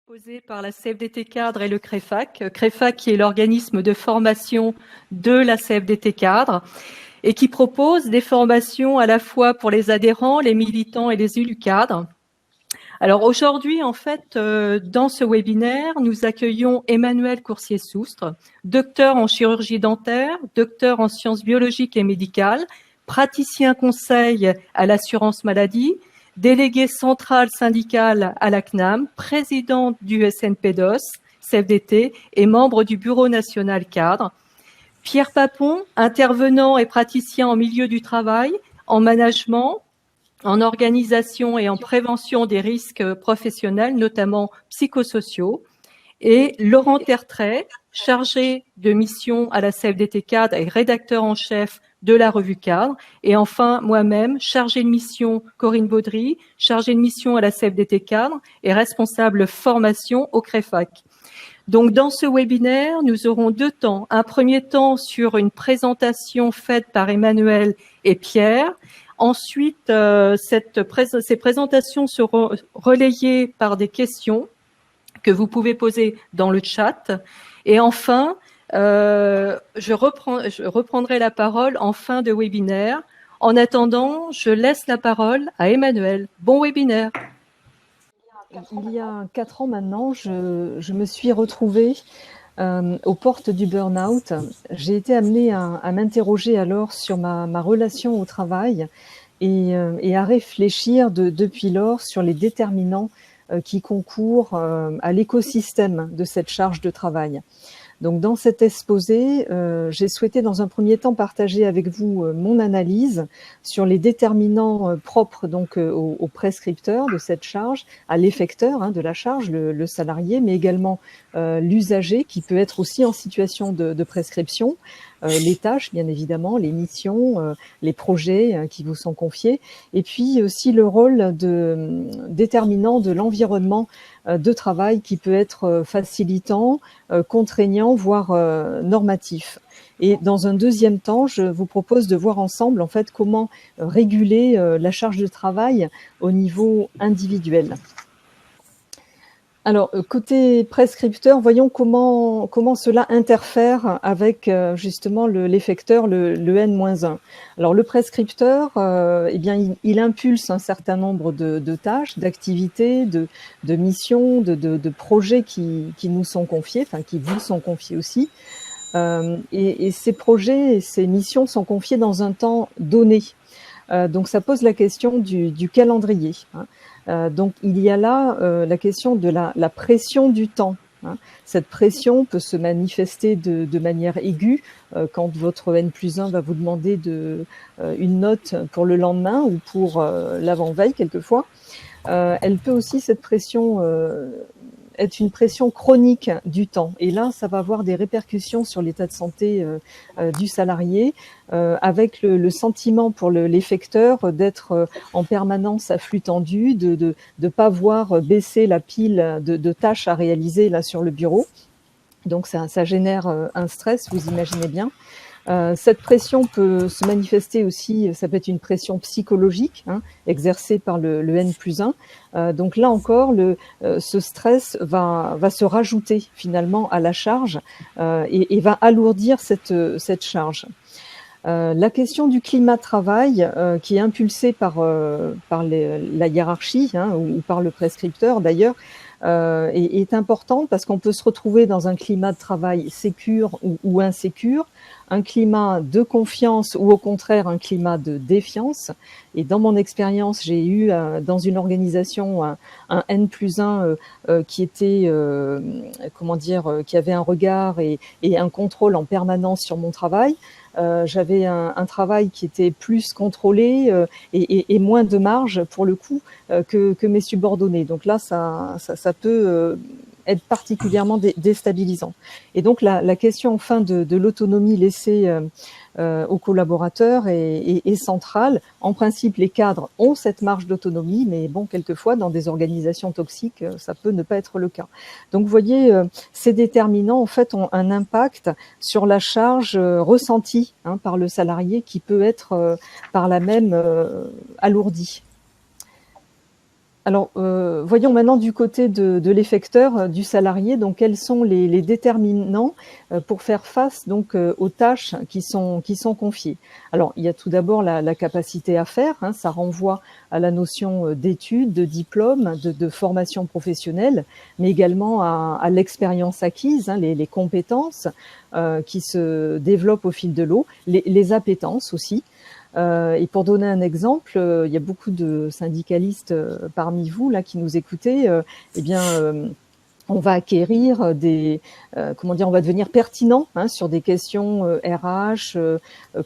Proposée par la CFDT Cadre et le CREFAC. CREFAC qui est l'organisme de formation de la CFDT Cadre et qui propose des formations à la fois pour les adhérents, les militants et les élus cadres. Alors aujourd'hui, en fait, dans ce webinaire, nous accueillons Emmanuel Coursier-Soustre, docteur en chirurgie dentaire, docteur en sciences biologiques et médicales, praticien conseil à l'assurance maladie, délégué central syndical à la CNAM, présidente du SNPDOS, CFDT et membre du Bureau national cadre. Pierre Papon, intervenant et praticien en milieu du travail, en management, en organisation et en prévention des risques professionnels, notamment psychosociaux. Et Laurent Tertrais, chargé de mission à la CFDT Cadre et rédacteur en chef de la revue Cadre. Et enfin, moi-même, chargée de mission Corinne Baudry, chargée de mission à la CFDT Cadre et responsable formation au CREFAC. Donc, dans ce webinaire, nous aurons deux temps. Un premier temps sur une présentation faite par Emmanuel et Pierre. Ensuite, ces présentations seront relayées par des questions que vous pouvez poser dans le chat. Et enfin, je reprendrai la parole en fin de webinaire. En attendant, je laisse la parole à Emmanuel. Bon webinaire. Il y a 4 ans maintenant, je me suis retrouvée aux portes du burn-out. J'ai été amenée à m'interroger alors sur ma relation au travail et à réfléchir depuis lors sur les déterminants qui concourent à l'écosystème de cette charge de travail. Donc dans cet exposé, j'ai souhaité dans un premier temps partager avec vous mon analyse sur les déterminants propres donc au prescripteur de cette charge, à l'effecteur de la charge, le salarié, mais également l'usager qui peut être aussi en situation de prescription, les tâches bien évidemment, les missions, les projets qui vous sont confiés, et puis aussi le rôle déterminant de l'environnement de travail qui peut être facilitant, contraignant, voire normatif. Et dans un deuxième temps, je vous propose de voir ensemble en fait comment réguler la charge de travail au niveau individuel. Alors, côté prescripteur, voyons comment cela interfère avec justement l'effecteur, le N-1. Alors, le prescripteur, eh bien, il impulse un certain nombre de tâches, d'activités, de missions, de projets qui nous sont confiés, enfin qui vous sont confiés aussi. Et ces projets et ces missions sont confiés dans un temps donné. Donc, ça pose la question du calendrier. Donc, il y a là la question de la pression du temps. Cette pression peut se manifester de manière aiguë quand votre N+1 va vous demander une note pour le lendemain ou pour l'avant-veille quelquefois. Elle peut aussi, cette pression, être une pression chronique du temps. Et là, ça va avoir des répercussions sur l'état de santé du salarié, avec le sentiment pour l'effecteur d'être en permanence à flux tendu, de pas voir baisser la pile de tâches à réaliser là sur le bureau. Donc ça génère un stress, vous imaginez bien. Cette pression peut se manifester aussi, ça peut être une pression psychologique exercée par le N+1. Donc là encore, ce stress va se rajouter finalement à la charge et va alourdir cette charge. La question du climat de travail qui est impulsé par la hiérarchie ou par le prescripteur d'ailleurs, est importante parce qu'on peut se retrouver dans un climat de travail sécure ou insécure, un climat de confiance ou au contraire un climat de défiance. Et dans mon expérience, j'ai eu dans une organisation un N+1 qui était, qui avait un regard et un contrôle en permanence sur mon travail. J'avais un travail qui était plus contrôlé et moins de marge pour le coup que mes subordonnés. Donc là, ça peut être particulièrement déstabilisant. Et donc la question enfin de l'autonomie laissée aux collaborateurs est centrale. En principe, les cadres ont cette marge d'autonomie, mais bon, quelquefois, dans des organisations toxiques, ça peut ne pas être le cas. Donc, vous voyez, ces déterminants, en fait, ont un impact sur la charge ressentie par le salarié qui peut être par là même alourdie. Alors, voyons maintenant du côté de l'effecteur, du salarié. Donc, quels sont les déterminants pour faire face donc aux tâches qui sont confiées. Alors, il y a tout d'abord la capacité à faire. Hein, ça renvoie à la notion d'études, de diplôme, de formation professionnelle, mais également à l'expérience acquise, hein, les compétences qui se développent au fil de l'eau, les appétences aussi. Et pour donner un exemple, il y a beaucoup de syndicalistes parmi vous là qui nous écoutez. Eh bien, on va acquérir on va devenir pertinent hein, sur des questions RH,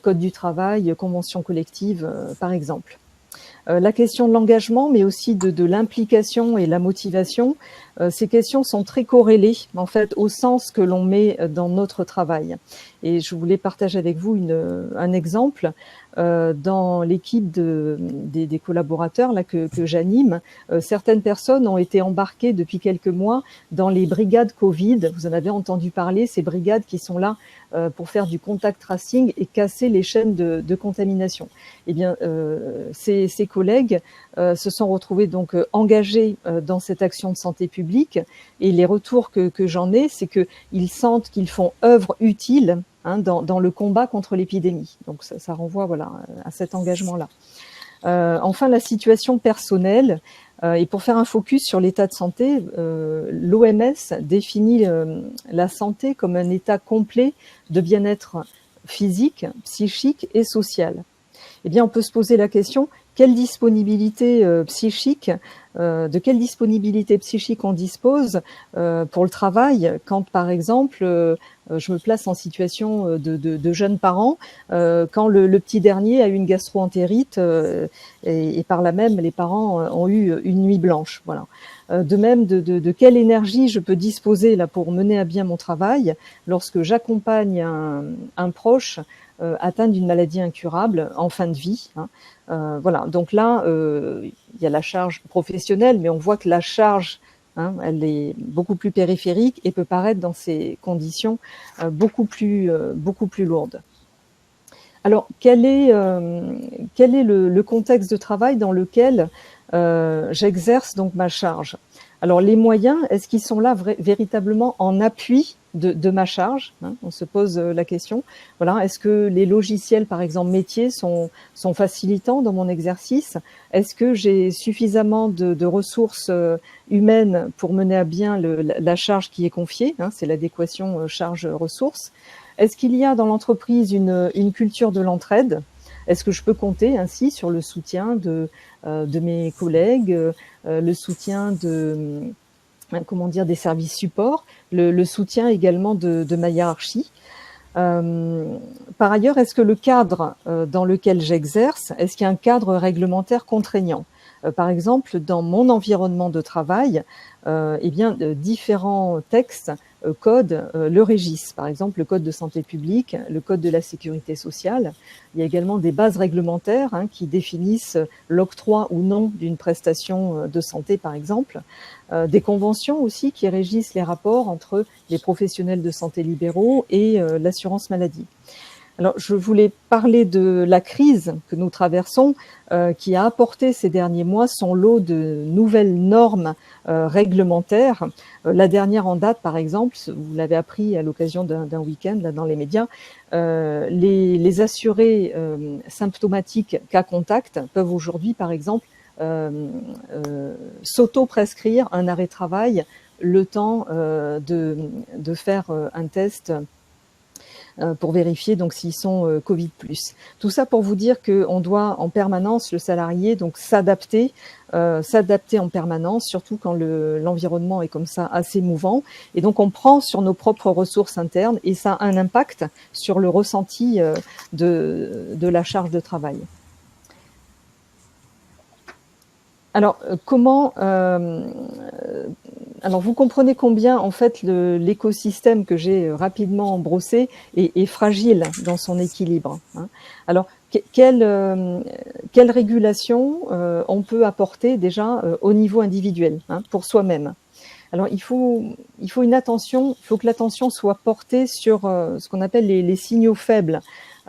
code du travail, convention collective, par exemple. La question de l'engagement, mais aussi de l'implication et la motivation, ces questions sont très corrélées en fait au sens que l'on met dans notre travail. Et je voulais partager avec vous un exemple. Dans l'équipe des collaborateurs là que j'anime, certaines personnes ont été embarquées depuis quelques mois dans les brigades Covid. Vous en avez entendu parler, ces brigades qui sont là pour faire du contact tracing et casser les chaînes de contamination. Eh bien, ces collègues se sont retrouvés donc engagés dans cette action de santé publique, et les retours que j'en ai, c'est qu'ils sentent qu'ils font œuvre utile hein, dans le combat contre l'épidémie. Donc ça renvoie voilà à cet engagement-là. Enfin, la situation personnelle. Et pour faire un focus sur l'état de santé, l'OMS définit la santé comme un état complet de bien-être physique, psychique et social. Eh bien, on peut se poser la question, quelle disponibilité psychique, de quelle disponibilité psychique on dispose pour le travail quand, par exemple, je me place en situation de jeunes parents, quand le petit dernier a eu une gastro-entérite et par là même, les parents ont eu une nuit blanche. Voilà. De même, de quelle énergie je peux disposer là pour mener à bien mon travail lorsque j'accompagne un proche atteint d'une maladie incurable en fin de vie. Hein. Voilà. Donc là, il y a la charge professionnelle, mais on voit que la charge, hein, elle est beaucoup plus périphérique et peut paraître dans ces conditions beaucoup plus lourde. Alors, quel est le contexte de travail dans lequel j'exerce donc ma charge? Alors, les moyens, est-ce qu'ils sont là véritablement en appui de ma charge hein? On se pose la question. Voilà, est-ce que les logiciels, par exemple métiers, sont facilitants dans mon exercice? Est-ce que j'ai suffisamment de ressources humaines pour mener à bien la charge qui est confiée hein? C'est l'adéquation charge-ressources. Est-ce qu'il y a dans l'entreprise une culture de l'entraide? Est-ce que je peux compter ainsi sur le soutien de mes collègues, le soutien des services supports, le soutien également de ma hiérarchie? Par ailleurs, est-ce que le cadre dans lequel j'exerce, est-ce qu'il y a un cadre réglementaire contraignant? Par exemple, dans mon environnement de travail, différents textes, codes le régissent. Par exemple, le code de santé publique, le code de la sécurité sociale. Il y a également des bases réglementaires hein, qui définissent l'octroi ou non d'une prestation de santé, par exemple. Des conventions aussi qui régissent les rapports entre les professionnels de santé libéraux et l'assurance maladie. Alors, je voulais parler de la crise que nous traversons, qui a apporté ces derniers mois son lot de nouvelles normes réglementaires. La dernière en date, par exemple, vous l'avez appris à l'occasion d'un week-end là, dans les médias, les assurés symptomatiques cas contact peuvent aujourd'hui, par exemple, s'auto-prescrire un arrêt de travail le temps de faire un test pour vérifier donc s'ils sont Covid+. Tout ça pour vous dire qu'on doit en permanence, le salarié, donc s'adapter en permanence, surtout quand l'environnement est comme ça assez mouvant. Et donc on prend sur nos propres ressources internes et ça a un impact sur le ressenti de la charge de travail. Alors, alors vous comprenez combien en fait l'écosystème que j'ai rapidement brossé est fragile dans son équilibre. Hein. Alors, quelle régulation on peut apporter déjà au niveau individuel hein, pour soi-même? Alors, il faut une attention, il faut que l'attention soit portée sur ce qu'on appelle les signaux faibles.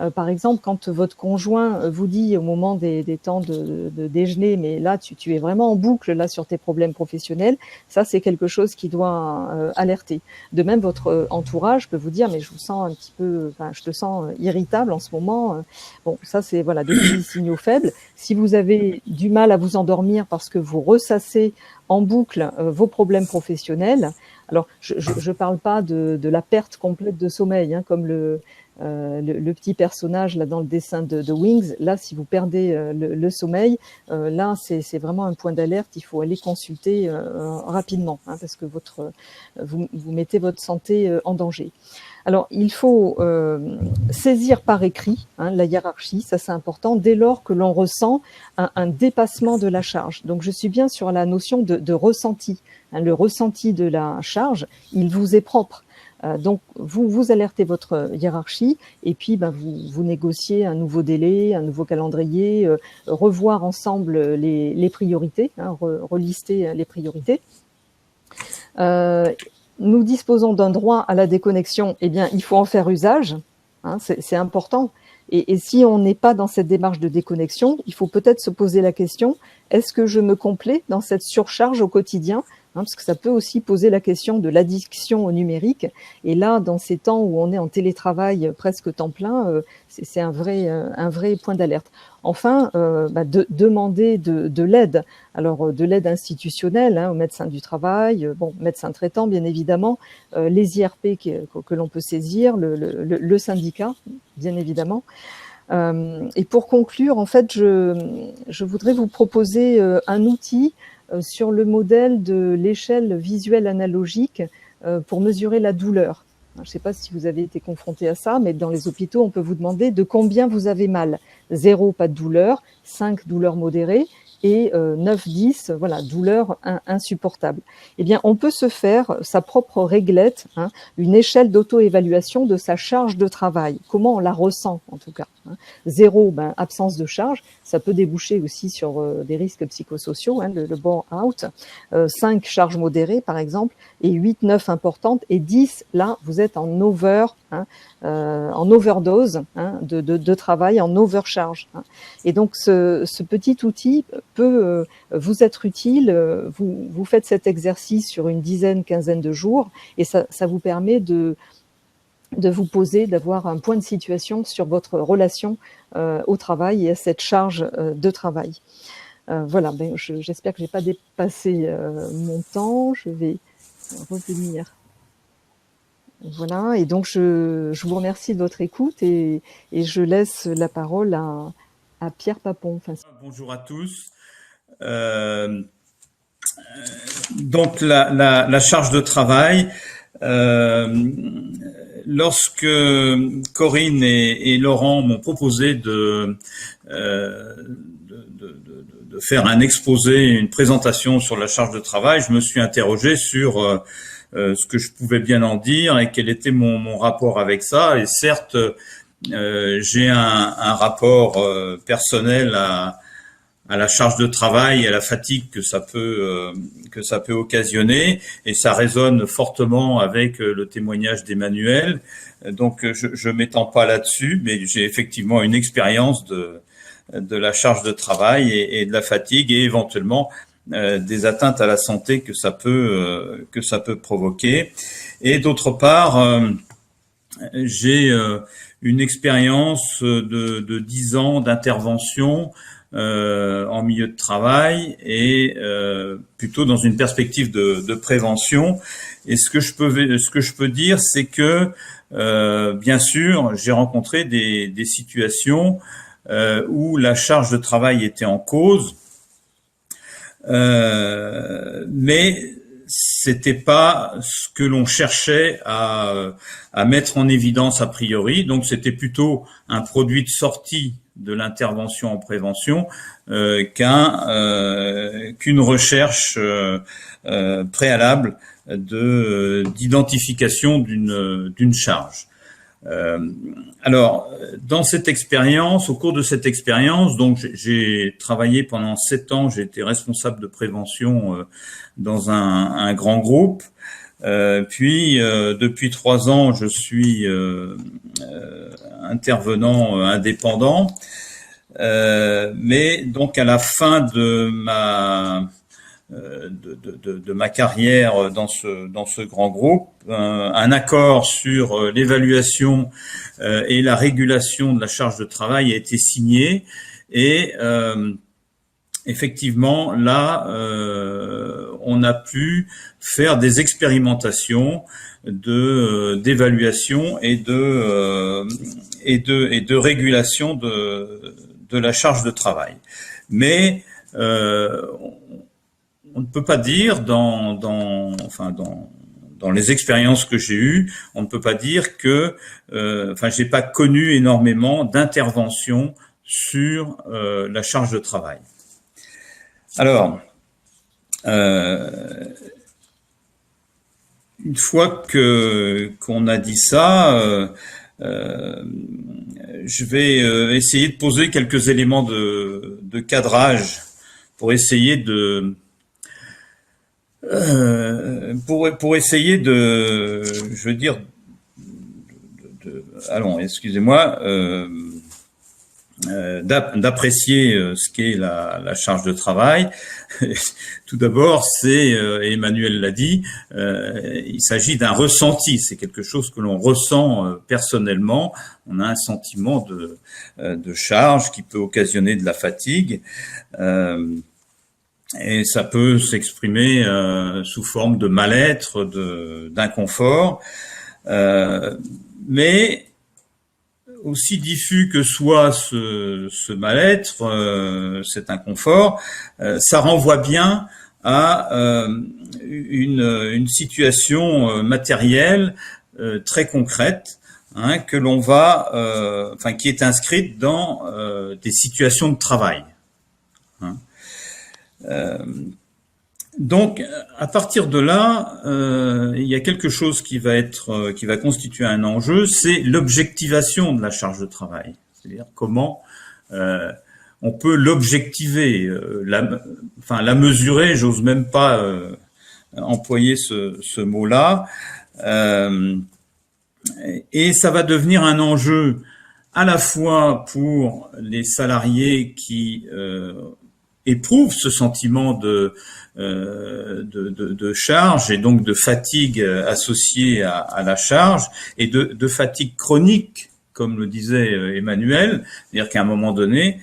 Par exemple, quand votre conjoint vous dit au moment des temps de déjeuner, mais là tu es vraiment en boucle là sur tes problèmes professionnels, ça c'est quelque chose qui doit alerter. De même, votre entourage peut vous dire, mais je vous sens un petit peu, enfin, je te sens irritable en ce moment. Bon, ça c'est voilà des petits signaux faibles. Si vous avez du mal à vous endormir parce que vous ressassez en boucle vos problèmes professionnels, alors je parle pas de la perte complète de sommeil, hein, comme le petit personnage là dans le dessin de Wings. Là, si vous perdez le sommeil, là c'est vraiment un point d'alerte. Il faut aller consulter rapidement, hein, parce que vous mettez votre santé en danger. Alors, il faut saisir par écrit, hein, la hiérarchie, ça c'est important, dès lors que l'on ressent un dépassement de la charge. Donc, je suis bien sur la notion de ressenti. Hein, le ressenti de la charge, il vous est propre. Donc, vous alertez votre hiérarchie et puis vous négociez un nouveau délai, un nouveau calendrier, revoir ensemble les priorités, hein, relister les priorités. Nous disposons d'un droit à la déconnexion, eh bien, il faut en faire usage, hein, c'est important. Et si on n'est pas dans cette démarche de déconnexion, il faut peut-être se poser la question, est-ce que je me complais dans cette surcharge au quotidien ? Parce que ça peut aussi poser la question de l'addiction au numérique. Et là, dans ces temps où on est en télétravail presque temps plein, c'est un vrai point d'alerte. Enfin, demander de l'aide. Alors, de l'aide institutionnelle, hein, aux médecins du travail, médecins traitants, bien évidemment, les IRP que l'on peut saisir, le syndicat, bien évidemment. Et pour conclure, en fait, je voudrais vous proposer un outil sur le modèle de l'échelle visuelle analogique pour mesurer la douleur. Je ne sais pas si vous avez été confronté à ça, mais dans les hôpitaux, on peut vous demander de combien vous avez mal. 0, pas de douleur, 5, douleur modérée, et 9, 10, voilà, douleur insupportable. Eh bien, on peut se faire sa propre réglette, hein, une échelle d'auto-évaluation de sa charge de travail. Comment on la ressent, en tout cas. 0, absence de charge, ça peut déboucher aussi sur des risques psychosociaux, hein, le burn-out. 5, charge modérée, par exemple, et 8, 9, importante, et 10, là, vous êtes en overdose, hein, de travail, en overcharge. Hein. Et donc, ce petit outil peut vous être utile. Vous faites cet exercice sur une dizaine, quinzaine de jours, et ça vous permet de vous poser, d'avoir un point de situation sur votre relation au travail et à cette charge de travail. Voilà, j'espère que j'ai pas dépassé mon temps. Je vais revenir. Voilà, et donc je vous remercie de votre écoute et je laisse la parole à Pierre Papon. Bonjour à tous. Donc la charge de travail, lorsque Corinne et Laurent m'ont proposé de faire un exposé, une présentation sur la charge de travail, je me suis interrogé sur ce que je pouvais bien en dire et quel était mon rapport avec ça. Et certes, j'ai un rapport personnel à la charge de travail et à la fatigue que ça peut occasionner, et ça résonne fortement avec le témoignage d'Emmanuel. Donc je m'étends pas là-dessus, mais j'ai effectivement une expérience de la charge de travail et de la fatigue et éventuellement des atteintes à la santé que ça peut provoquer. Et d'autre part, j'ai une expérience de 10 ans d'intervention en milieu de travail et plutôt dans une perspective de prévention. Et ce que je peux dire, c'est que bien sûr, j'ai rencontré des situations où la charge de travail était en cause, mais c'était pas ce que l'on cherchait à mettre en évidence a priori. Donc c'était plutôt un produit de sortie de l'intervention en prévention qu'une recherche préalable d'identification d'une charge. Alors, dans cette expérience, au cours de cette expérience, donc j'ai travaillé pendant 7 ans, j'ai été responsable de prévention dans un grand groupe. Puis, depuis 3 ans, je suis intervenant indépendant. Mais donc, à la fin de ma carrière dans ce grand groupe, un accord sur l'évaluation et la régulation de la charge de travail a été signé et effectivement là on a pu faire des expérimentations d'évaluation et de régulation de la charge de travail. Mais on ne peut pas dire dans les expériences que j'ai eues, on ne peut pas dire que, j'ai pas connu énormément d'interventions sur la charge de travail. Alors, une fois qu'on a dit ça, je vais essayer de poser quelques éléments de cadrage pour essayer de je veux dire, excusez-moi, d'apprécier ce qu'est la charge de travail. Tout d'abord, Emmanuel l'a dit, il s'agit d'un ressenti, c'est quelque chose que l'on ressent personnellement. On a un sentiment de charge qui peut occasionner de la fatigue. Et ça peut s'exprimer sous forme de mal-être, d'inconfort, mais aussi diffus que soit ce mal-être, cet inconfort, ça renvoie bien à une situation matérielle très concrète, que l'on va, qui est inscrite dans des situations de travail. Donc, à partir de là, il y a quelque chose qui va constituer un enjeu, c'est l'objectivation de la charge de travail. C'est-à-dire comment on peut l'objectiver, la mesurer. J'ose même pas employer ce mot-là. Et ça va devenir un enjeu à la fois pour les salariés qui éprouvent ce sentiment de charge et donc de fatigue associée à la charge et de fatigue chronique, comme le disait Emmanuel, c'est-à-dire qu'à un moment donné,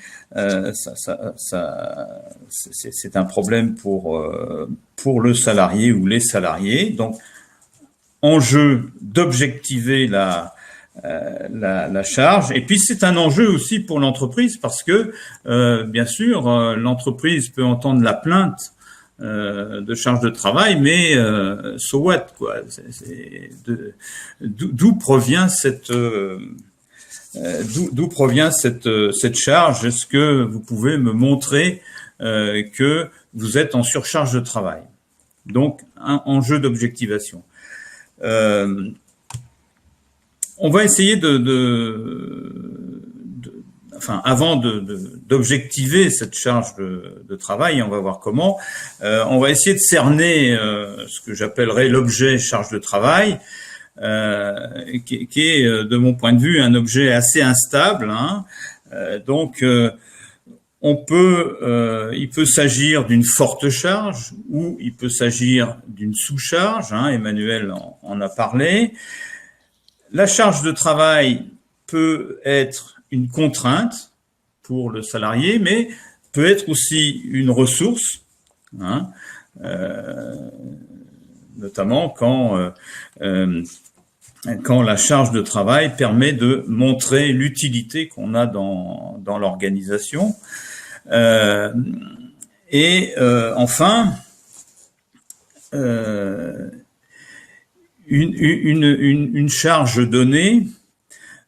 c'est un problème pour le salarié ou les salariés. Donc, enjeu d'objectiver la charge, et puis c'est un enjeu aussi pour l'entreprise parce que bien sûr l'entreprise peut entendre la plainte de charge de travail, mais so what, quoi. D'où provient cette charge? Est-ce que vous pouvez me montrer que vous êtes en surcharge de travail? Donc un enjeu d'objectivation. On va essayer avant d'objectiver cette charge de travail, on va voir comment. On va essayer de cerner ce que j'appellerais l'objet charge de travail, qui est, de mon point de vue, un objet assez instable. Donc, il peut s'agir d'une forte charge ou il peut s'agir d'une sous-charge. Emmanuel en a parlé. La charge de travail peut être une contrainte pour le salarié, mais peut être aussi une ressource, notamment quand la charge de travail permet de montrer l'utilité qu'on a dans l'organisation. Enfin, une charge donnée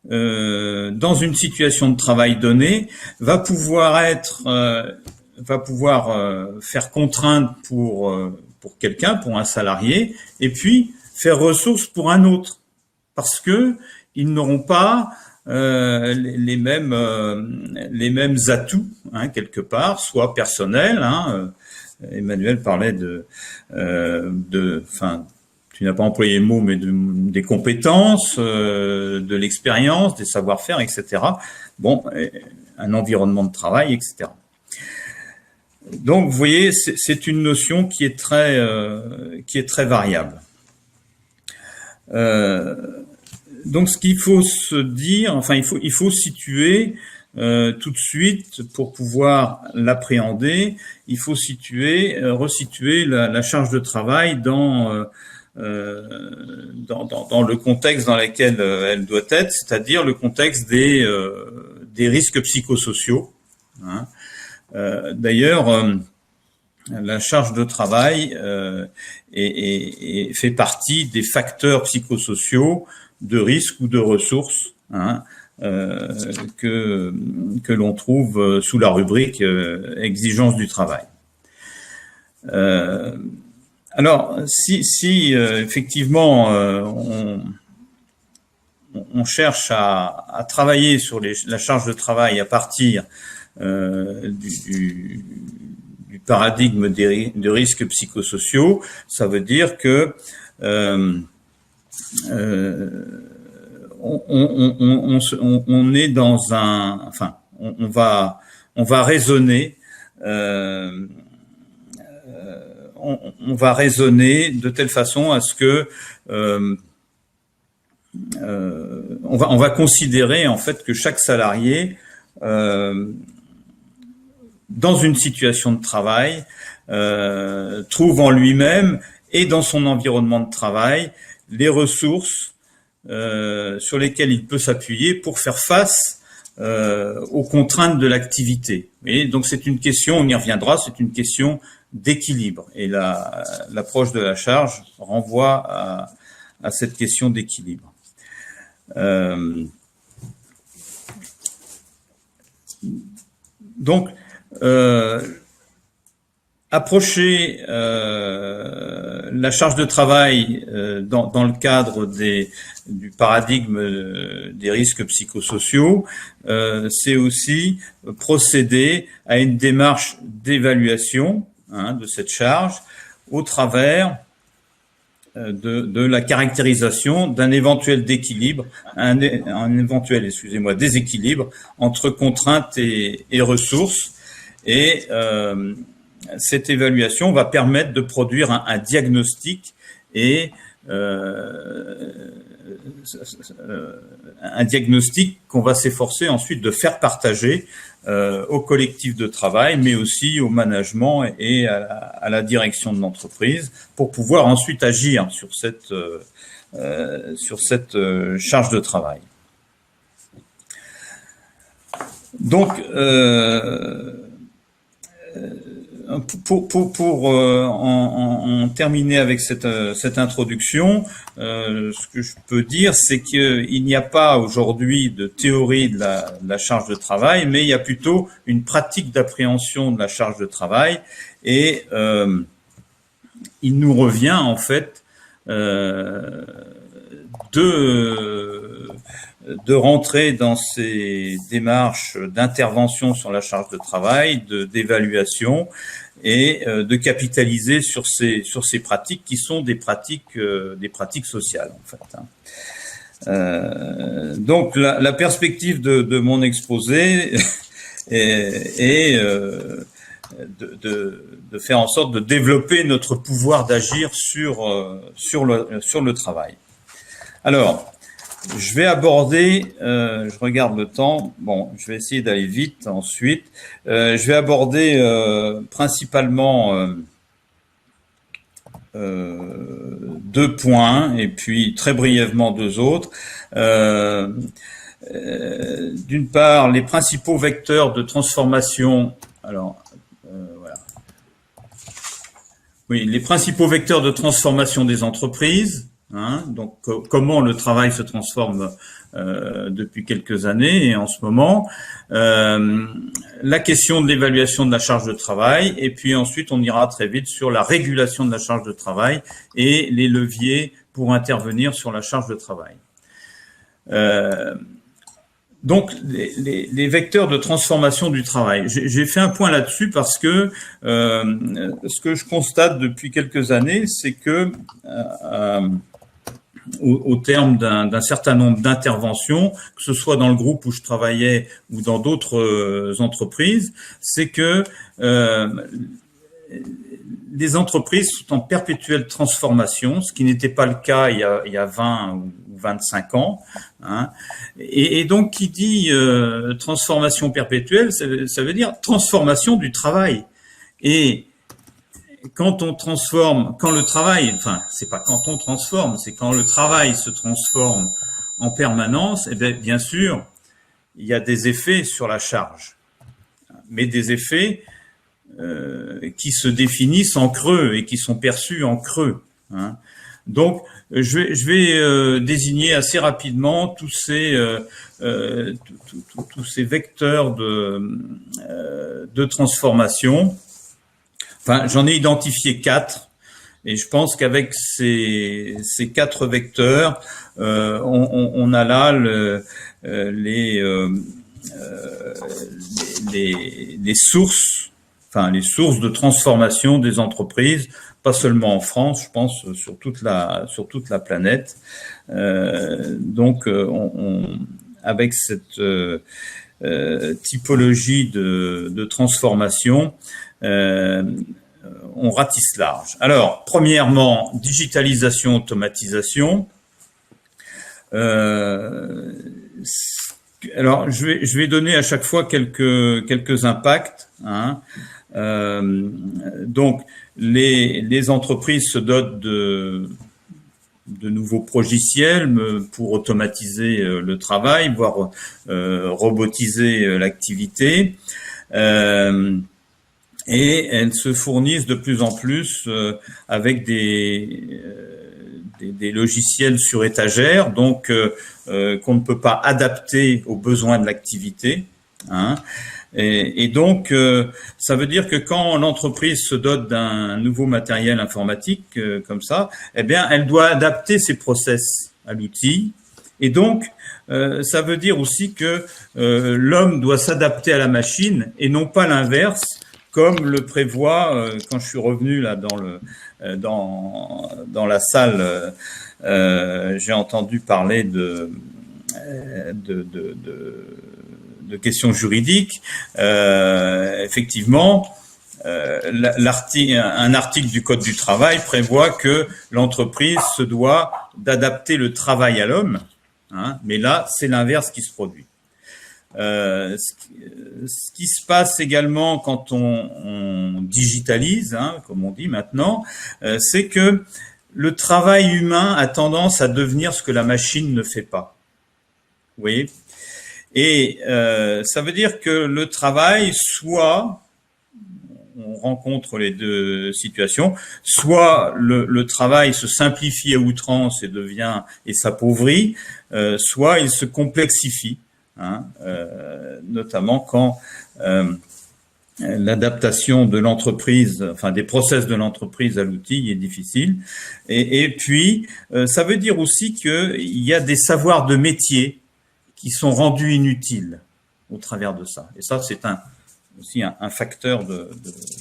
dans une situation de travail donnée va pouvoir faire contrainte pour quelqu'un, pour un salarié, et puis faire ressource pour un autre, parce que ils n'auront pas les mêmes atouts, hein, quelque part, soit personnels. Hein, Emmanuel parlait enfin, tu n'as pas employé le mot, mais des compétences, de l'expérience, des savoir-faire, etc. Bon, un environnement de travail, etc. Donc, vous voyez, c'est une notion qui est très variable. Donc, ce qu'il faut se dire, enfin, il faut situer tout de suite pour pouvoir l'appréhender. Il faut resituer la charge de travail dans le contexte dans lequel elle doit être, c'est-à-dire le contexte des risques psychosociaux. Hein. D'ailleurs, la charge de travail fait partie des facteurs psychosociaux de risque ou de ressources, hein, que l'on trouve sous la rubrique exigence du travail. Alors, si effectivement on cherche à travailler sur la charge de travail à partir du paradigme de risques psychosociaux, ça veut dire que on est dans enfin, on va raisonner. On va raisonner de telle façon à ce que on va considérer en fait que chaque salarié dans une situation de travail trouve en lui-même et dans son environnement de travail les ressources sur lesquelles il peut s'appuyer pour faire face aux contraintes de l'activité. Et donc c'est une question, on y reviendra, c'est une question d'équilibre. Et l'approche de la charge renvoie à cette question d'équilibre. Donc, approcher la charge de travail dans le cadre du paradigme des risques psychosociaux, c'est aussi procéder à une démarche d'évaluation, hein, de cette charge au travers de la caractérisation d'un éventuel déséquilibre entre contraintes et ressources. Et cette évaluation va permettre de produire un diagnostic et un diagnostic qu'on va s'efforcer ensuite de faire partager au collectif de travail, mais aussi au management et à la direction de l'entreprise pour pouvoir ensuite agir sur cette charge de travail. Donc, pour en terminer avec cette introduction, ce que je peux dire, c'est qu'il n'y a pas aujourd'hui de théorie de la charge de travail, mais il y a plutôt une pratique d'appréhension de la charge de travail, et il nous revient en fait de rentrer dans ces démarches d'intervention sur la charge de travail, d'évaluation, et de capitaliser sur ces pratiques qui sont des pratiques sociales en fait. Donc la perspective de mon exposé est de faire en sorte de développer notre pouvoir d'agir sur le travail. Alors, je vais aborder, je regarde le temps, bon, je vais essayer d'aller vite ensuite. Je vais aborder principalement 2 points et puis très brièvement 2 autres. D'une part, les principaux vecteurs de transformation. Alors, voilà. Oui, les principaux vecteurs de transformation des entreprises. Hein, donc, comment le travail se transforme depuis quelques années et en ce moment, la question de l'évaluation de la charge de travail, et puis ensuite on ira très vite sur la régulation de la charge de travail et les leviers pour intervenir sur la charge de travail. Donc, les vecteurs de transformation du travail. J'ai fait un point là-dessus parce que ce que je constate depuis quelques années, c'est que au terme d'un certain nombre d'interventions, que ce soit dans le groupe où je travaillais ou dans d'autres entreprises, c'est que les entreprises sont en perpétuelle transformation, ce qui n'était pas le cas il y a 20 ou 25 ans. Hein. Et donc, qui dit transformation perpétuelle, ça veut dire transformation du travail. Et quand on transforme, quand le travail, enfin, c'est pas quand on transforme, c'est quand le travail se transforme en permanence, et bien sûr, il y a des effets sur la charge, mais des effets qui se définissent en creux et qui sont perçus en creux. Hein. Donc, je vais désigner assez rapidement tous ces vecteurs de transformation. Enfin, j'en ai identifié 4, et je pense qu'avec ces 4 vecteurs, on a là les sources, enfin les sources de transformation des entreprises, pas seulement en France, je pense sur toute la planète. Donc, avec cette typologie de transformation, on ratisse large. Alors, premièrement, digitalisation, automatisation. Alors, je vais donner à chaque fois quelques impacts. Hein. Donc, les entreprises se dotent de nouveaux logiciels pour automatiser le travail, voire robotiser l'activité. Et elles se fournissent de plus en plus avec des logiciels sur étagère, donc qu'on ne peut pas adapter aux besoins de l'activité. Hein. Et donc, ça veut dire que quand l'entreprise se dote d'un nouveau matériel informatique comme ça, eh bien, elle doit adapter ses process à l'outil. Et donc, ça veut dire aussi que l'homme doit s'adapter à la machine et non pas l'inverse, comme le prévoit quand je suis revenu là dans la salle. J'ai entendu parler de questions juridiques. Effectivement, un article du Code du travail prévoit que l'entreprise se doit d'adapter le travail à l'homme, hein, mais là, c'est l'inverse qui se produit. Ce qui se passe également quand on digitalise, hein, comme on dit maintenant, c'est que le travail humain a tendance à devenir ce que la machine ne fait pas. Vous voyez ? Et ça veut dire que le travail, soit on rencontre les deux situations, soit le travail se simplifie à outrance et s'appauvrit, soit il se complexifie, hein, notamment quand l'adaptation de l'entreprise, enfin des process de l'entreprise à l'outil est difficile. Et puis, ça veut dire aussi qu'il y a des savoirs de métier qui sont rendus inutiles au travers de ça. Et ça, c'est aussi un facteur de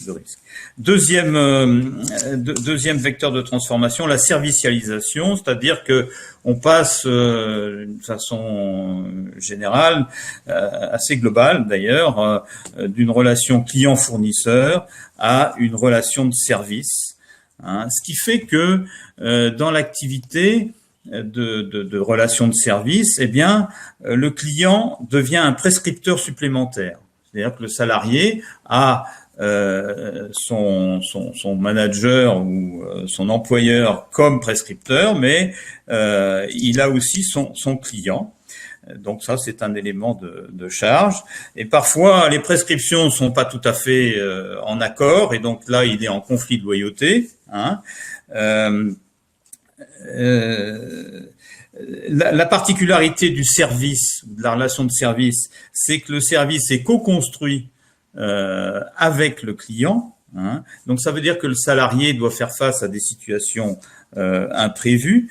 risque. Deuxième vecteur de transformation, la servicialisation, c'est-à-dire que on passe d'une façon générale, assez globale d'ailleurs, d'une relation client-fournisseur à une relation de service. Hein, ce qui fait que dans l'activité de relation de service, eh bien, le client devient un prescripteur supplémentaire. C'est-à-dire que le salarié a son manager ou son employeur comme prescripteur, mais il a aussi son client. Donc ça, c'est un élément de charge. Et parfois, les prescriptions ne sont pas tout à fait en accord, et donc là, il est en conflit de loyauté. Hein. La particularité du service, de la relation de service, c'est que le service est co-construit avec le client. Hein. Donc, ça veut dire que le salarié doit faire face à des situations imprévues.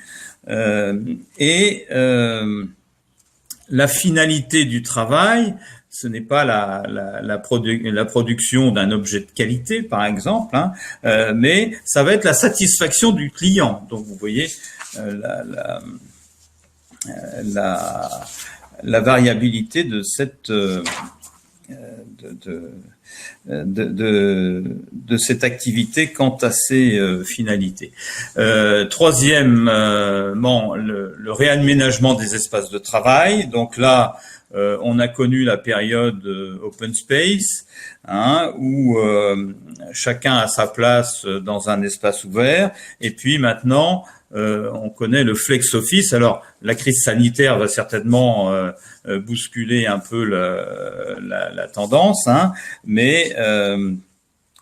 la finalité du travail, ce n'est pas la production d'un objet de qualité, par exemple, hein, mais ça va être la satisfaction du client. Donc, vous voyez la variabilité de cette de cette activité quant à ses finalités. Troisièmement, le réaménagement des espaces de travail. Donc là, on a connu la période open space, hein, où chacun a sa place dans un espace ouvert. Et puis maintenant, on connaît le flex office. Alors, la crise sanitaire va certainement bousculer un peu la tendance, hein, mais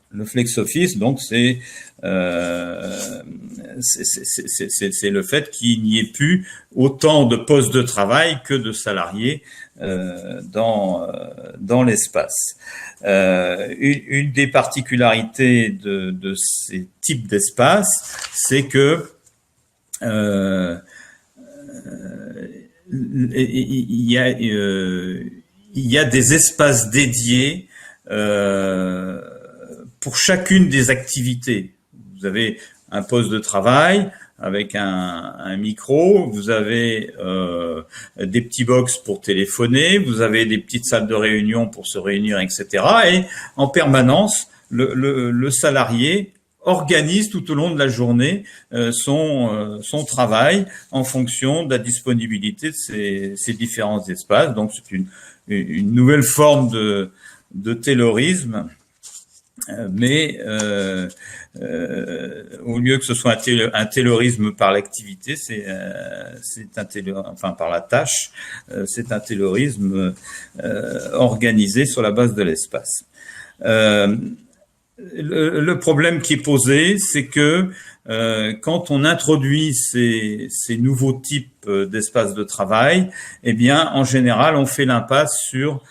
le flex office, donc c'est le fait qu'il n'y ait plus autant de postes de travail que de salariés dans l'espace. Une des particularités de ces types d'espaces, c'est que il y a des espaces dédiés pour chacune des activités. Vous avez un poste de travail avec un micro, vous avez des petits box pour téléphoner, vous avez des petites salles de réunion pour se réunir, etc. Et en permanence, le salarié organise tout au long de la journée son travail en fonction de la disponibilité de ces différents espaces. Donc c'est une nouvelle forme de taylorisme, mais au lieu que ce soit un taylorisme par l'activité, par la tâche, c'est un taylorisme organisé sur la base de l'espace. Le problème qui est posé, c'est que quand on introduit ces nouveaux types d'espaces de travail, eh bien, en général, on fait l'impasse sur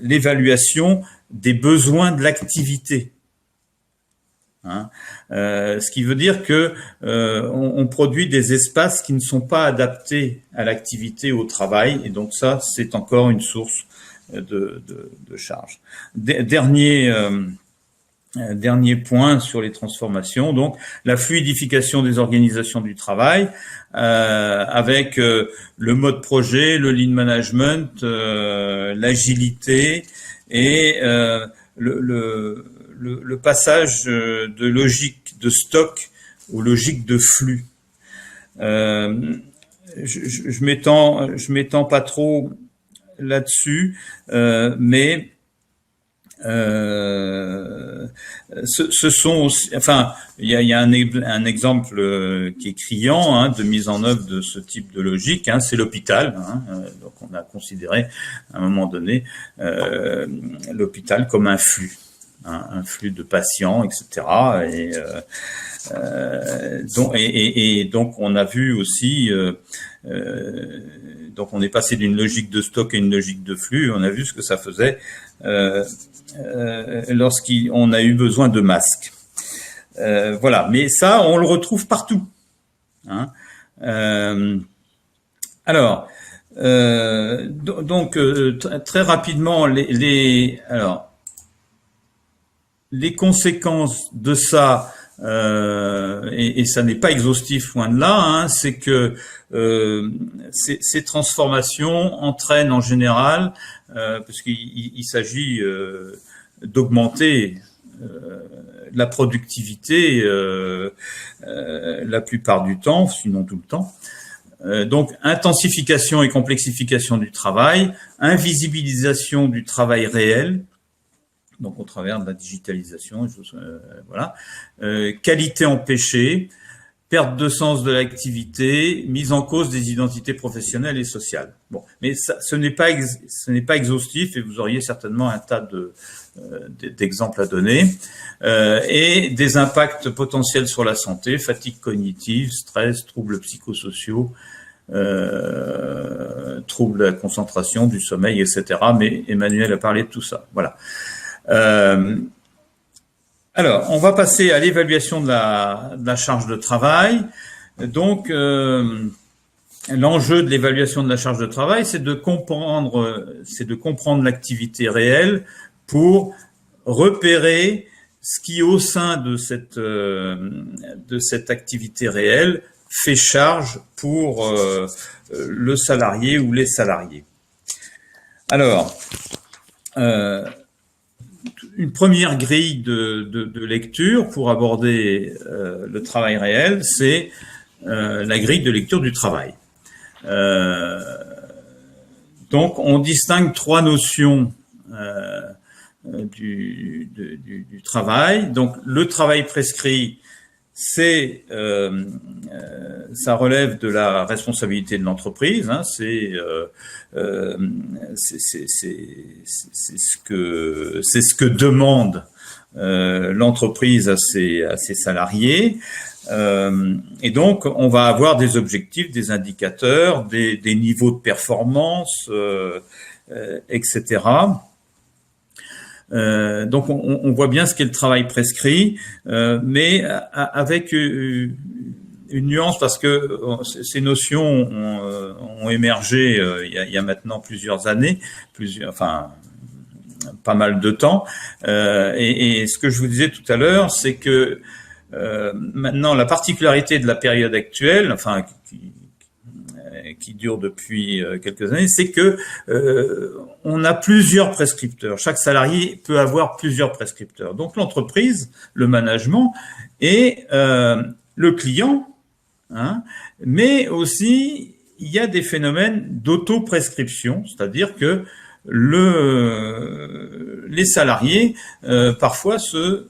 l'évaluation des besoins de l'activité. Hein, ce qui veut dire que on produit des espaces qui ne sont pas adaptés à l'activité, au travail, et donc ça, c'est encore une source de charge. Dernier point sur les transformations, donc la fluidification des organisations du travail avec le mode projet, le lean management, l'agilité et le passage de logique de stock aux logiques de flux. Je m'étends pas trop là-dessus, mais ce sont aussi, enfin, il y a un exemple qui est criant, hein, de mise en œuvre de ce type de logique, hein, c'est l'hôpital. Hein, donc on a considéré à un moment donné l'hôpital comme un flux de patients, etc. Et donc on a vu aussi, donc on est passé d'une logique de stock à une logique de flux. On a vu ce que ça faisait lorsqu'on a eu besoin de masques. Voilà, mais ça on le retrouve partout. Hein. Alors, donc très rapidement les conséquences de ça, et ça n'est pas exhaustif loin de là, hein, c'est que ces transformations entraînent en général, parce qu'il s'agit d'augmenter la productivité la plupart du temps, sinon tout le temps. Donc intensification et complexification du travail, invisibilisation du travail réel, donc au travers de la digitalisation, voilà, qualité empêchée, perte de sens de l'activité, mise en cause des identités professionnelles et sociales. Bon, mais ça, ce n'est pas exhaustif, et vous auriez certainement un tas d'exemples à donner, et des impacts potentiels sur la santé, fatigue cognitive, stress, troubles psychosociaux, troubles de la concentration, du sommeil, etc. Mais Emmanuel a parlé de tout ça. Voilà. Alors, on va passer à l'évaluation de la charge de travail. Donc, l'enjeu de l'évaluation de la charge de travail, c'est de comprendre l'activité réelle pour repérer ce qui, au sein de cette activité réelle, fait charge pour le salarié ou les salariés. Alors, une première grille de lecture pour aborder le travail réel, c'est la grille de lecture du travail. Donc, on distingue trois notions du travail. Donc, le travail prescrit, ça relève de la responsabilité de l'entreprise. Hein, c'est ce que demande l'entreprise à ses salariés. Et donc, on va avoir des objectifs, des indicateurs, des niveaux de performance, etc. Donc, on voit bien ce qu'est le travail prescrit, mais avec une nuance, parce que ces notions ont émergé il y a maintenant plusieurs années, pas mal de temps. Et ce que je vous disais tout à l'heure, c'est que maintenant, la particularité de la période actuelle, qui dure depuis quelques années, c'est que on a plusieurs prescripteurs. Chaque salarié peut avoir plusieurs prescripteurs. Donc l'entreprise, le management et le client, hein, mais aussi il y a des phénomènes d'auto-prescription, c'est-à-dire que les salariés parfois se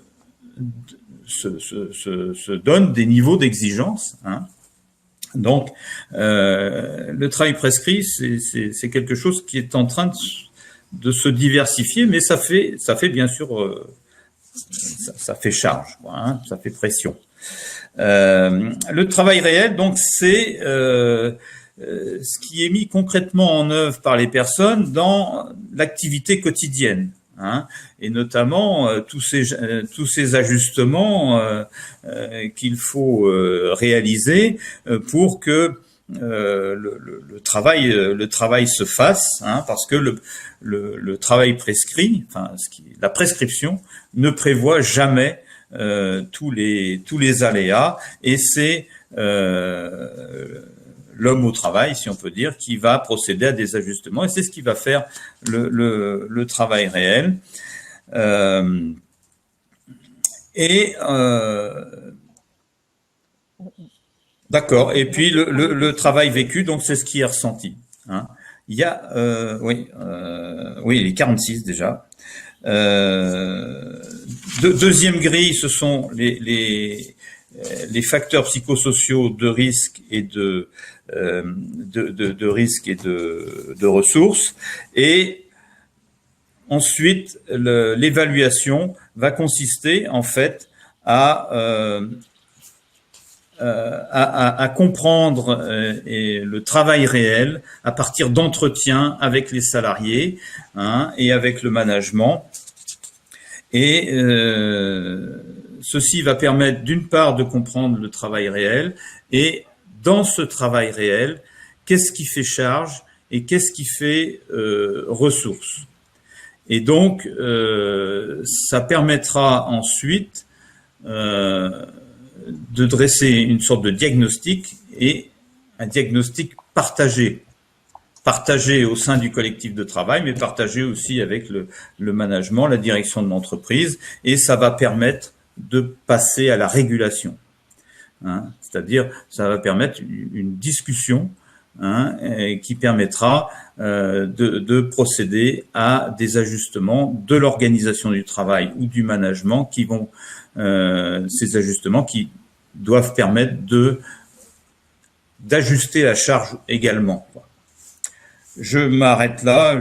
donnent des niveaux d'exigence, hein. Donc, le travail prescrit, c'est quelque chose qui est en train de se diversifier, mais ça fait bien sûr, ça fait charge, hein, ça fait pression. Le travail réel, donc, c'est ce qui est mis concrètement en œuvre par les personnes dans l'activité quotidienne. Hein, et notamment tous ces ajustements qu'il faut réaliser pour que le travail se fasse, hein, parce que le travail prescrit, la prescription ne prévoit jamais tous les aléas, et c'est l'homme au travail, si on peut dire, qui va procéder à des ajustements, et c'est ce qui va faire le travail réel. D'accord. Et puis le travail vécu, donc c'est ce qui est ressenti. Hein. Il y a, oui, les 46 déjà. Deuxième grille, ce sont les facteurs psychosociaux de risque et de risque et de ressources. Et ensuite, l'évaluation va consister en fait à comprendre le travail réel à partir d'entretiens avec les salariés, hein, et avec le management. Et ceci va permettre d'une part de comprendre le travail réel, et dans ce travail réel, qu'est-ce qui fait charge et qu'est-ce qui fait ressources. Et donc, ça permettra ensuite de dresser une sorte de diagnostic, et un diagnostic partagé au sein du collectif de travail, mais partagé aussi avec le management, la direction de l'entreprise, et ça va permettre de passer à la régulation. Hein, c'est-à-dire, ça va permettre une discussion, hein, qui permettra de procéder à des ajustements de l'organisation du travail ou du management ces ajustements qui doivent permettre d'ajuster la charge également. Je m'arrête là.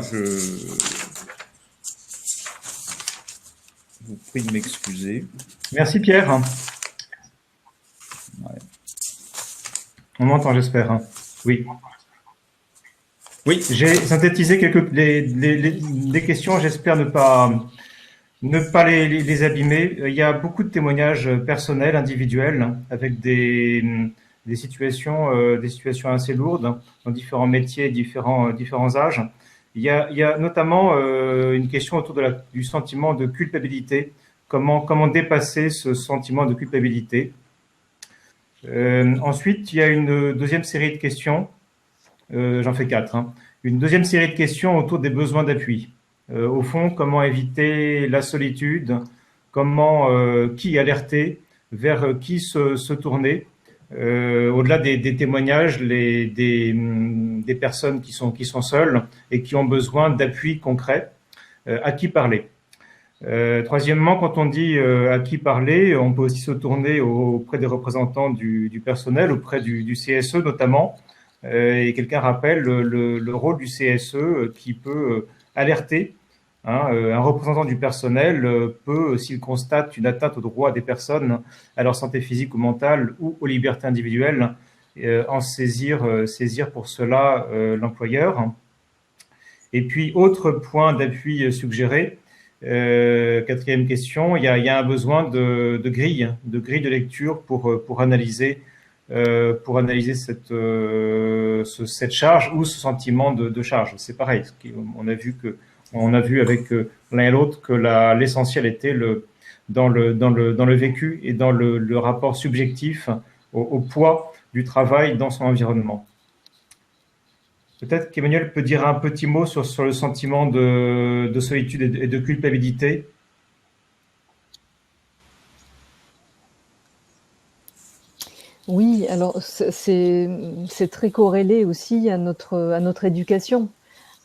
Vous prie de m'excuser. Merci Pierre. Ouais. On m'entend, j'espère. Hein. Oui. Oui. J'ai synthétisé des questions. J'espère ne pas les abîmer. Il y a beaucoup de témoignages personnels, individuels, avec des des situations assez lourdes dans différents métiers, différents âges. Il y a notamment une question autour du sentiment de culpabilité. Comment dépasser ce sentiment de culpabilité? Ensuite, il y a une deuxième série de questions. J'en fais 4. Hein. Une deuxième série de questions autour des besoins d'appui. Au fond, comment éviter la solitude? Comment qui alerter? Vers qui se tourner? Au-delà des témoignages, des personnes qui sont seules et qui ont besoin d'appui concret, à qui parler. Troisièmement, quand on dit à qui parler, on peut aussi se tourner auprès des représentants du personnel, auprès du CSE notamment. Et quelqu'un rappelle le rôle du CSE qui peut alerter. Hein, un représentant du personnel peut, s'il constate une atteinte aux droits des personnes, à leur santé physique ou mentale ou aux libertés individuelles, en saisir pour cela l'employeur. Et puis, autre point d'appui suggéré, quatrième question, il y a un besoin de grille de lecture pour analyser cette charge ou ce sentiment de charge. C'est pareil, on a vu avec l'un et l'autre que l'essentiel était dans le vécu et dans le rapport subjectif au poids du travail dans son environnement. Peut-être qu'Emmanuel peut dire un petit mot sur le sentiment de solitude et de culpabilité. Oui, alors c'est très corrélé aussi à notre éducation.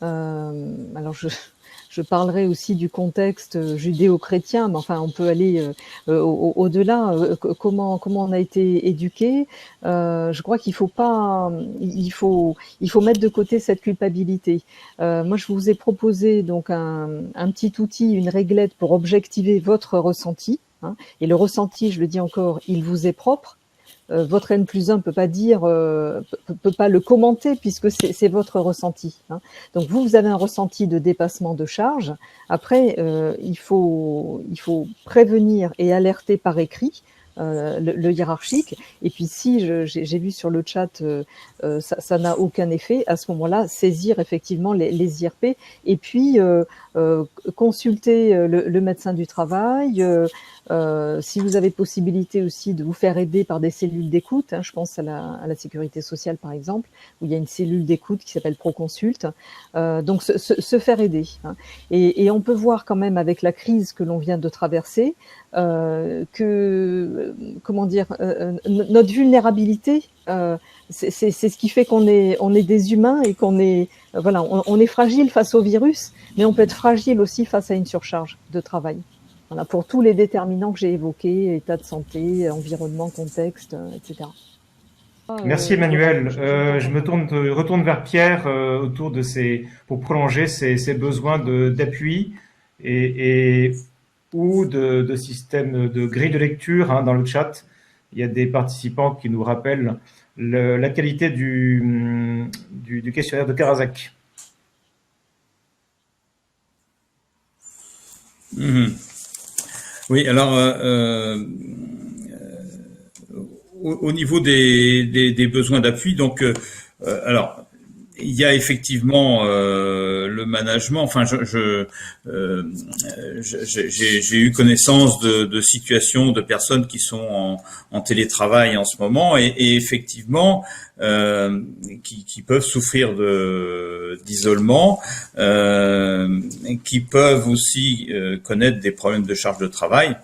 Alors je parlerai aussi du contexte judéo-chrétien, mais enfin on peut aller au-delà. Comment on a été éduqué. Je crois qu'il faut mettre de côté cette culpabilité. Moi, je vous ai proposé donc un petit outil, une réglette pour objectiver votre ressenti. Hein, et le ressenti, je le dis encore, il vous est propre. Votre N+1 peut pas le commenter puisque c'est votre ressenti. Hein. Donc vous avez un ressenti de dépassement de charge. Après, il faut prévenir et alerter par écrit le hiérarchique. Et puis si j'ai vu sur le chat, ça n'a aucun effet. À ce moment-là, saisir effectivement les IRP et puis consulter le médecin du travail. Si vous avez possibilité aussi de vous faire aider par des cellules d'écoute, hein, je pense à la sécurité sociale par exemple, où il y a une cellule d'écoute qui s'appelle Proconsult, donc se faire aider. Hein. Et on peut voir quand même avec la crise que l'on vient de traverser que notre vulnérabilité, c'est ce qui fait qu'on est des humains et qu'on est on est fragile face au virus, mais on peut être fragile aussi face à une surcharge de travail. Voilà, pour tous les déterminants que j'ai évoqués, état de santé, environnement, contexte, etc. Merci Emmanuel. Je me retourne vers Pierre autour de pour prolonger ces besoins d'appui ou de système de grille de lecture. Hein, dans le chat, il y a des participants qui nous rappellent la qualité du questionnaire de Karasak. Oui, alors au niveau des besoins d'appui, donc alors il y a effectivement le management. Enfin, j'ai eu connaissance de situations de personnes qui sont en télétravail en ce moment et effectivement qui peuvent souffrir d'isolement, qui peuvent aussi connaître des problèmes de charge de travail.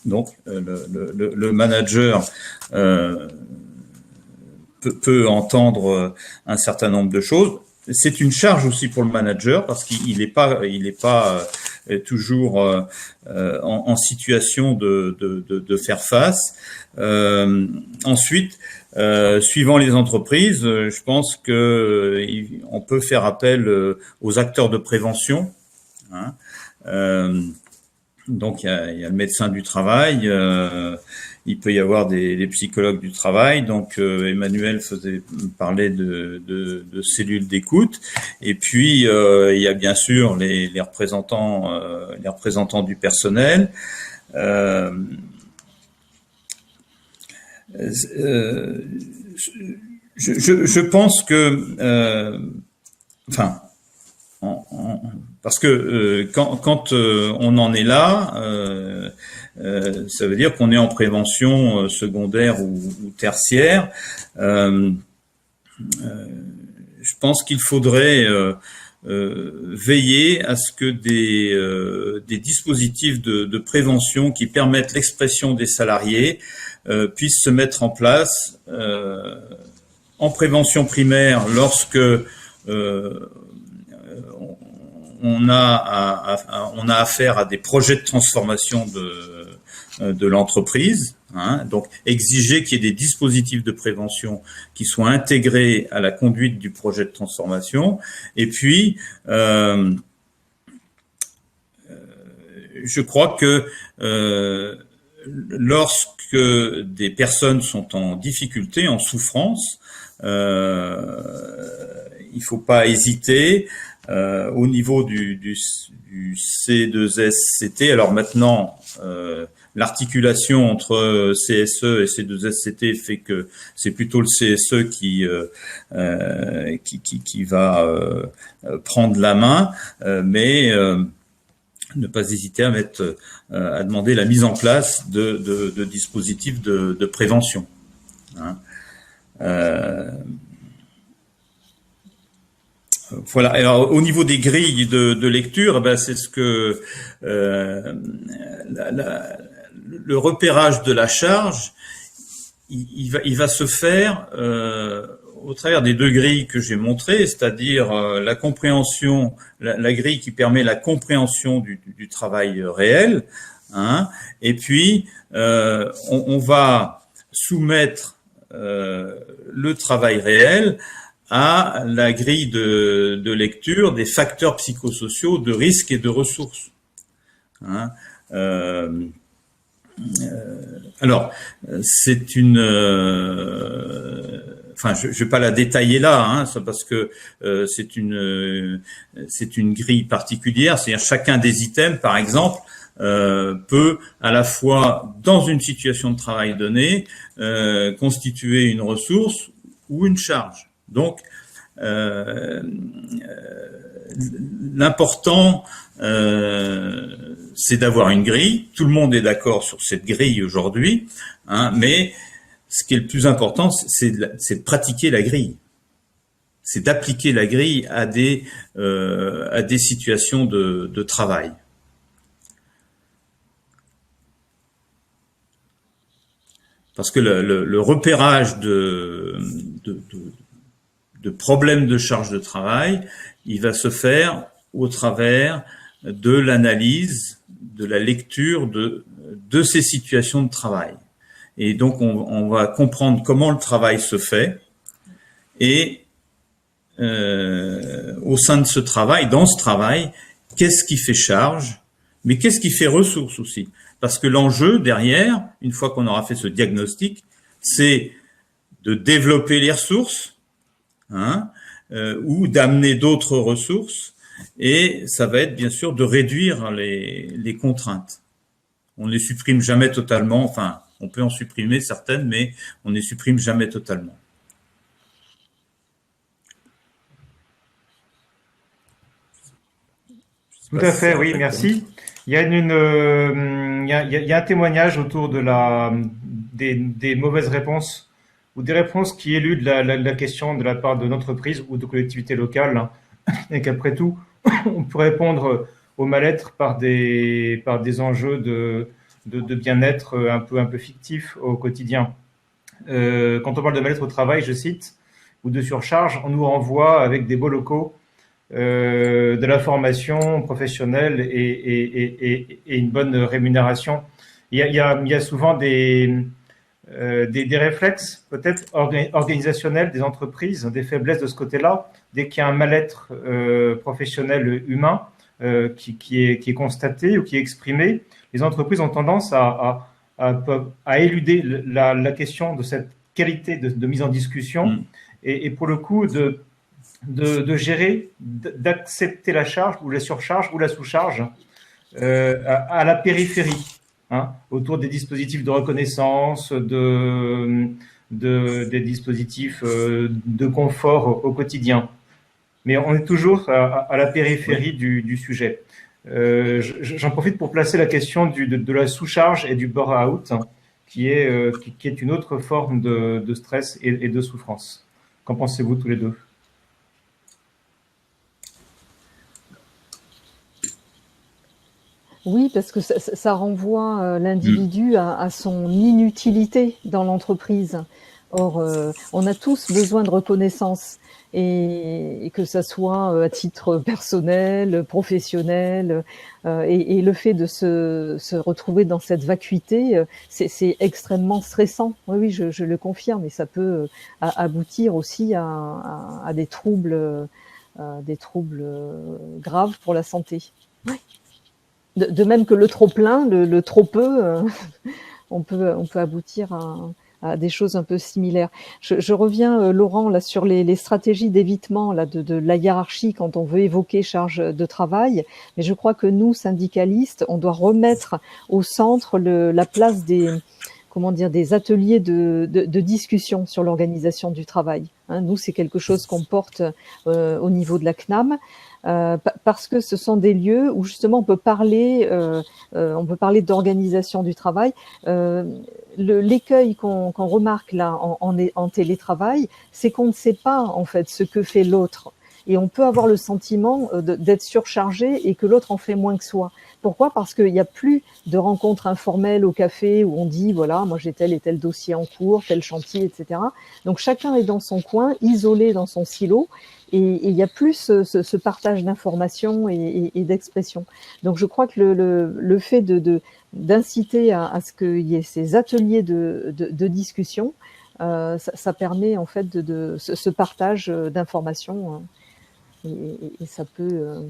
Donc le manager peut entendre un certain nombre de choses. C'est une charge aussi pour le manager parce qu'il n'est pas toujours en situation de faire face. Ensuite, suivant les entreprises, je pense que on peut faire appel aux acteurs de prévention. Hein. Donc il y a le médecin du travail. Il peut y avoir des psychologues du travail. Donc Emmanuel parlait de cellules d'écoute. Et puis il y a bien sûr les représentants du personnel. Je pense que, enfin, parce que quand on en est là, ça veut dire qu'on est en prévention secondaire ou tertiaire. Je pense qu'il faudrait veiller à ce que des dispositifs de prévention qui permettent l'expression des salariés puissent se mettre en place en prévention primaire lorsque on a affaire à des projets de transformation de l'entreprise, hein, donc exiger qu'il y ait des dispositifs de prévention qui soient intégrés à la conduite du projet de transformation. Et puis, je crois que lorsque des personnes sont en difficulté, en souffrance, il faut pas hésiter au niveau du C2SCT. Alors maintenant, l'articulation entre CSE et C2SCT fait que c'est plutôt le CSE qui va prendre la main, mais ne pas hésiter à demander la mise en place de dispositifs de prévention. Hein. Voilà. Alors, au niveau des grilles de lecture, ben, c'est ce que le repérage de la charge, il va se faire au travers des deux grilles que j'ai montrées, c'est-à-dire la compréhension, la grille qui permet la compréhension du travail réel, hein, et puis on va soumettre le travail réel à la grille de lecture des facteurs psychosociaux de risque et de ressources. Hein, alors, c'est une... enfin, je vais pas la détailler là, hein, ça parce que c'est une grille particulière. C'est-à-dire chacun des items, par exemple, peut à la fois, dans une situation de travail donnée, constituer une ressource ou une charge. Donc, l'important, c'est d'avoir une grille. Tout le monde est d'accord sur cette grille aujourd'hui, hein, mais ce qui est le plus important, c'est de pratiquer la grille. C'est d'appliquer la grille à des situations de travail. Parce que le repérage de problèmes de charge de travail, il va se faire au travers de l'analyse, de la lecture de ces situations de travail. Et donc, on va comprendre comment le travail se fait et au sein de ce travail, dans ce travail, qu'est-ce qui fait charge, mais qu'est-ce qui fait ressource aussi. Parce que l'enjeu derrière, une fois qu'on aura fait ce diagnostic, c'est de développer les ressources, hein, ou d'amener d'autres ressources, et ça va être bien sûr de réduire les contraintes. On ne les supprime jamais totalement, enfin, on peut en supprimer certaines, mais on ne les supprime jamais totalement. Tout à fait, oui, merci. Il y a il y a un témoignage autour de des mauvaises réponses ou des réponses qui éludent la question de la part de l'entreprise ou de collectivités locales, hein, et qu'après tout, on peut répondre au mal-être par des enjeux de bien-être un peu fictifs au quotidien. Quand on parle de mal-être au travail, je cite, ou de surcharge, on nous renvoie avec des beaux locaux, de la formation professionnelle et une bonne rémunération. Il y a souvent des réflexes peut-être organisationnels des entreprises, des faiblesses de ce côté-là. Dès qu'il y a un mal-être professionnel humain qui est constaté ou qui est exprimé, les entreprises ont tendance à éluder la question de cette qualité de mise en discussion et pour le coup de gérer, d'accepter la charge ou la surcharge ou la sous-charge à la périphérie. autour des dispositifs de reconnaissance, des dispositifs de confort au quotidien. Mais on est toujours à la périphérie du sujet. J'en profite pour placer la question de la sous-charge et du burn-out, qui est une autre forme de stress et de souffrance. Qu'en pensez-vous tous les deux? Oui, parce que ça renvoie l'individu à son inutilité dans l'entreprise. Or, on a tous besoin de reconnaissance, et que ça soit à titre personnel, professionnel, et le fait de se retrouver dans cette vacuité, c'est extrêmement stressant. Oui, oui, je le confirme, et ça peut aboutir aussi à des troubles graves pour la santé. Ouais. De même que le trop plein, le trop peu, on peut aboutir à des choses un peu similaires. Je reviens, Laurent, là sur les stratégies d'évitement là de la hiérarchie quand on veut évoquer charge de travail. Mais je crois que nous, syndicalistes, on doit remettre au centre la place des ateliers de discussion sur l'organisation du travail. Nous, c'est quelque chose qu'on porte au niveau de la CNAM. Parce que ce sont des lieux où justement on peut parler d'organisation du travail. L'écueil qu'on remarque là en télétravail, c'est qu'on ne sait pas en fait ce que fait l'autre, et on peut avoir le sentiment d'être surchargé et que l'autre en fait moins que soi. Pourquoi? Parce qu'il n'y a plus de rencontres informelles au café où on dit voilà, moi j'ai tel et tel dossier en cours, tel chantier, etc. Donc chacun est dans son coin, isolé dans son silo. Et il y a plus ce partage d'informations et d'expressions. Donc je crois que le fait d'inciter à ce qu'il y ait ces ateliers de discussion, ça permet en fait de ce partage d'informations, et ça peut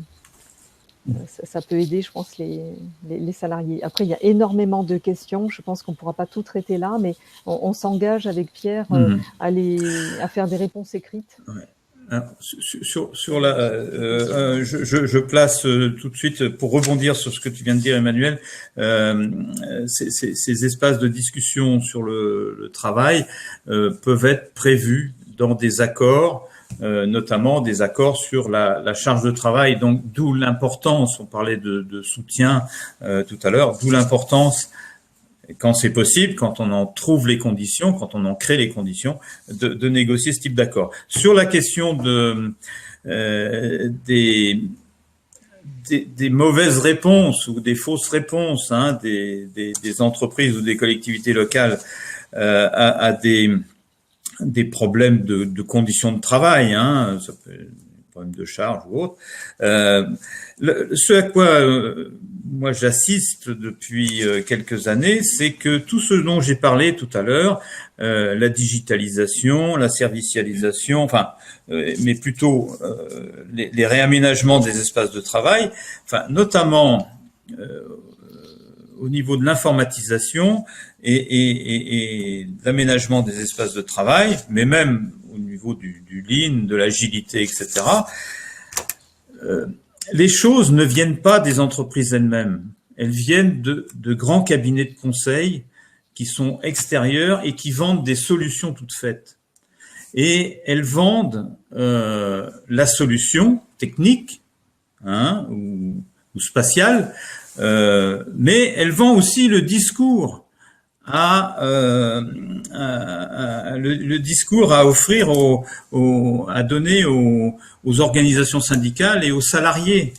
aider, je pense, les salariés. Après, il y a énormément de questions. Je pense qu'on ne pourra pas tout traiter là, mais on s'engage avec Pierre à faire des réponses écrites. Ouais. Alors, je place tout de suite, pour rebondir sur ce que tu viens de dire, Emmanuel, ces espaces de discussion sur le travail peuvent être prévus dans des accords, notamment des accords sur la charge de travail. Donc, d'où l'importance, on parlait de soutien tout à l'heure, d'où l'importance, quand c'est possible, quand on en trouve les conditions, quand on en crée les conditions, de négocier ce type d'accord. Sur la question des mauvaises réponses ou des fausses réponses, des entreprises ou des collectivités locales à des problèmes de conditions de travail, ça peut être des problèmes de charge ou autre. Ce à quoi moi j'assiste depuis quelques années, c'est que tout ce dont j'ai parlé tout à l'heure, la digitalisation, la servicialisation, mais plutôt les réaménagements des espaces de travail, notamment au niveau de l'informatisation et l'aménagement des espaces de travail, mais même au niveau du lean, de l'agilité, etc. Les choses ne viennent pas des entreprises elles-mêmes. Elles viennent de grands cabinets de conseil qui sont extérieurs et qui vendent des solutions toutes faites. Et elles vendent la solution technique ou spatiale, mais elles vendent aussi le discours le discours à offrir à donner aux organisations syndicales et aux salariés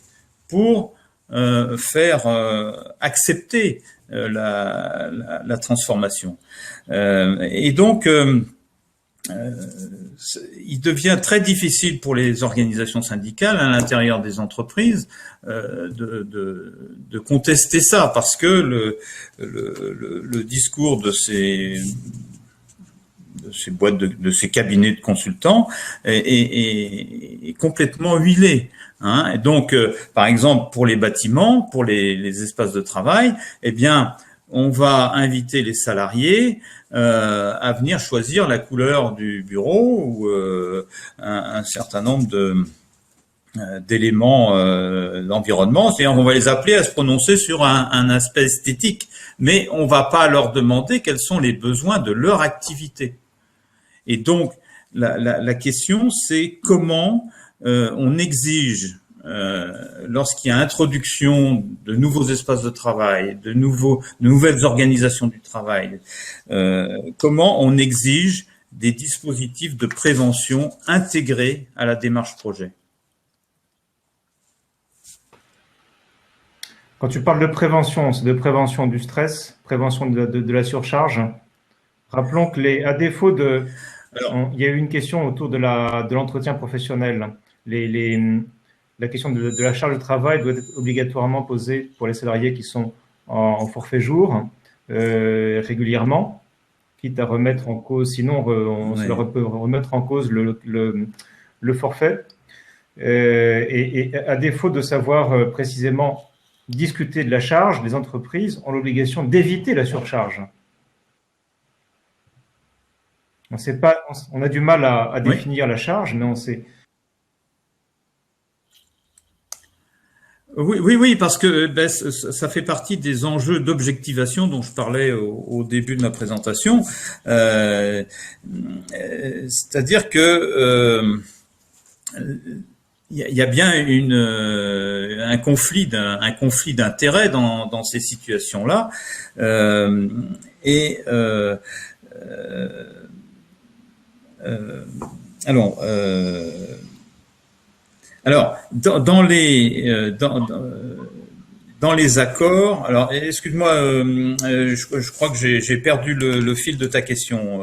pour faire accepter la transformation. Et donc, il devient très difficile pour les organisations syndicales à l'intérieur des entreprises de contester ça, parce que le discours de ces boîtes, de ces cabinets de consultants est complètement huilé. Et donc, par exemple, pour les bâtiments, pour les espaces de travail, on va inviter les salariés à venir choisir la couleur du bureau ou un certain nombre d'éléments d'environnement, c'est-à-dire on va les appeler à se prononcer sur un aspect esthétique, mais on va pas leur demander quels sont les besoins de leur activité. Et donc la question, c'est comment on exige lorsqu'il y a introduction de nouveaux espaces de travail, de nouvelles organisations du travail, comment on exige des dispositifs de prévention intégrés à la démarche projet. Quand tu parles de prévention, c'est de prévention du stress, prévention de la surcharge. Rappelons que à défaut de... il y a eu une question autour de l'entretien professionnel. La question de la charge de travail doit être obligatoirement posée pour les salariés qui sont en forfait jour régulièrement, quitte à remettre en cause, sinon on peut remettre en cause le forfait. Et à défaut de savoir précisément discuter de la charge, les entreprises ont l'obligation d'éviter la surcharge. On a du mal à définir la charge, mais on sait. Oui, parce que ça fait partie des enjeux d'objectivation dont je parlais au début de ma présentation. C'est-à-dire que il y a bien un conflit d'intérêts dans ces situations-là, alors, dans les accords, alors excuse-moi, je crois que j'ai perdu le fil de ta question,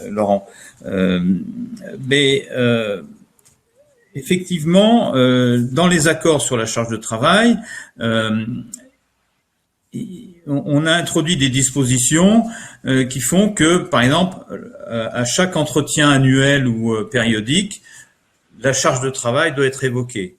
Laurent. Mais effectivement, dans les accords sur la charge de travail, on a introduit des dispositions qui font que, par exemple, à chaque entretien annuel ou périodique, la charge de travail doit être évoquée.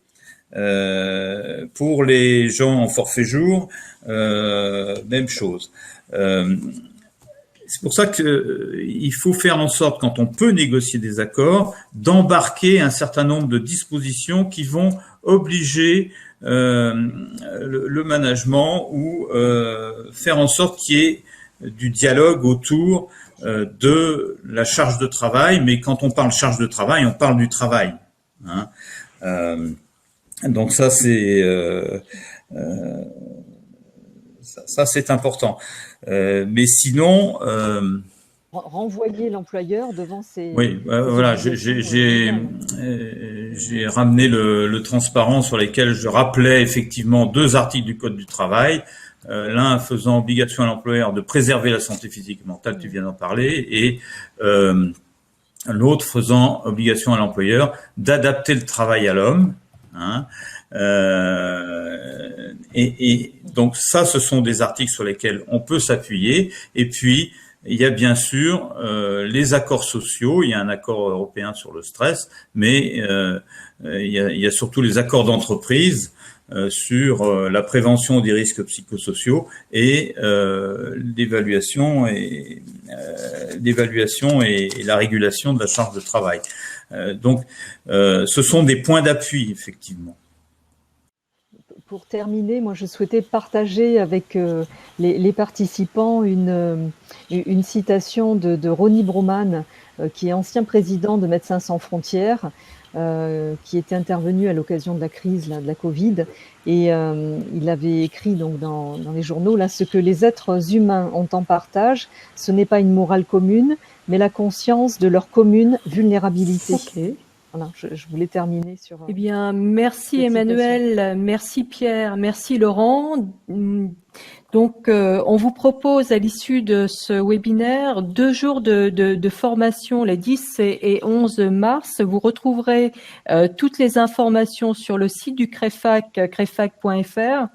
Pour les gens en forfait jour, même chose. C'est pour ça qu'il faut faire en sorte, quand on peut négocier des accords, d'embarquer un certain nombre de dispositions qui vont obliger le management ou faire en sorte qu'il y ait du dialogue autour de la charge de travail. Mais quand on parle charge de travail, on parle du travail. Hein. Donc ça c'est c'est important. Mais sinon, renvoyer l'employeur devant ses... Oui, voilà, j'ai ramené le transparent sur lesquels je rappelais effectivement 2 articles du Code du travail, l'un faisant obligation à l'employeur de préserver la santé physique et mentale, tu viens d'en parler, et l'autre faisant obligation à l'employeur d'adapter le travail à l'homme. Hein, et donc ça, ce sont des articles sur lesquels on peut s'appuyer. Et puis, il y a bien sûr les accords sociaux. Il y a un accord européen sur le stress, mais il y a surtout les accords d'entreprise sur la prévention des risques psychosociaux et l'évaluation et la régulation de la charge de travail. Donc, ce sont des points d'appui, effectivement. Pour terminer, moi, je souhaitais partager avec les participants une citation de Ronnie Broman, qui est ancien président de Médecins sans frontières, qui était intervenu à l'occasion de la crise de la Covid, et il avait écrit donc dans les journaux là, ce que les êtres humains ont en partage, ce n'est pas une morale commune, mais la conscience de leur commune vulnérabilité. Okay. Voilà, je voulais terminer sur... Eh bien, merci Emmanuel, merci Pierre, merci Laurent. Donc, on vous propose à l'issue de ce webinaire 2 jours de formation les 10 et 11 mars. Vous retrouverez toutes les informations sur le site du CREFAC, crefac.fr.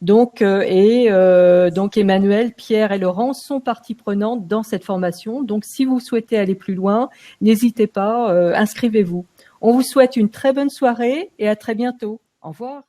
Donc, donc Emmanuel, Pierre et Laurent sont partie prenante dans cette formation. Donc, si vous souhaitez aller plus loin, n'hésitez pas, inscrivez-vous. On vous souhaite une très bonne soirée et à très bientôt. Au revoir.